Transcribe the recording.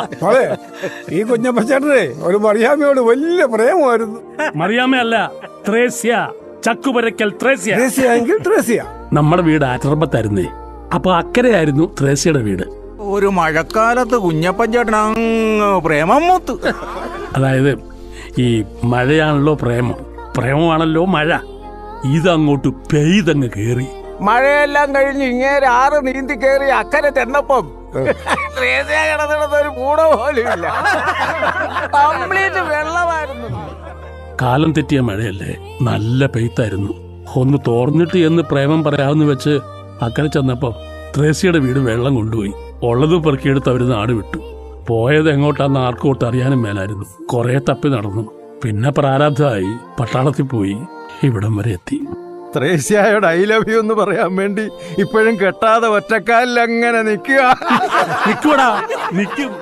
അതെ, ഈ കുഞ്ഞപ്പച്ചേട്ടനെ ഒരു മറിയാമ്മയോട് വലിയ പ്രേമമായിരുന്നു. മറിയാമ്മയല്ല, ത്രേസ്യ, ചക്കുപരക്കൽ ത്രേസ്യ. ത്രേസ്യയെങ്കിൽ ത്രേസ്യ. നമ്മുടെ വീട് ആറ്റർമ്പത്തായിരുന്നേ. അപ്പൊ അക്കരെയായിരുന്നു ത്രേസ്യയുടെ വീട്. ഒരു മഴക്കാലത്ത് കുഞ്ഞപ്പൻ ചേട്ടൻ അങ്ങ് പ്രേമം മൂത്ത്. അതായത് ഈ മഴയാണല്ലോ പ്രേമം, പ്രേമമാണല്ലോ മഴ. ഇതങ്ങോട്ട് പെയ്തങ്ങ് കേറി. മഴയെല്ലാം കഴിഞ്ഞ് ഇങ്ങേരെ 6 നീന്തി കയറി അക്കരെ ചെന്നപ്പം കിടന്നിടത്ത് ഒരു കൂട പോലും ഇല്ല. കംപ്ലീറ്റ് വെള്ളമായിരുന്നു. കാലം തെറ്റിയ മഴയല്ലേ, നല്ല പെയ്ത്തായിരുന്നു. ഒന്ന് തോർന്നിട്ട് എന്ന് പ്രേമം പറയാമെന്ന് വെച്ച് അക്കരെ ചെന്നപ്പോ ത്രേസ്യയുടെ വീട് വെള്ളം കൊണ്ടുപോയി. ഉള്ളത് പെറുക്കിയെടുത്ത് അവര് നാട് വിട്ടു. പോയത് എങ്ങോട്ടാന്ന് ആർക്കോട്ട് അറിയാനും മേലായിരുന്നു. കുറെ തപ്പി നടന്നു. പിന്നെ പ്രാരാബ്ധമായി പട്ടാളത്തിൽ പോയി ഇവിടം വരെ എത്തി. ത്രേസ്യയോട് ഐ ലവ് യു എന്ന് പറയാൻ വേണ്ടി ഇപ്പോഴും കെട്ടാതെ ഒറ്റക്കാലിൽ അങ്ങനെ നിൽക്കുക. നിൽക്കൂടാ, നിൽക്കും.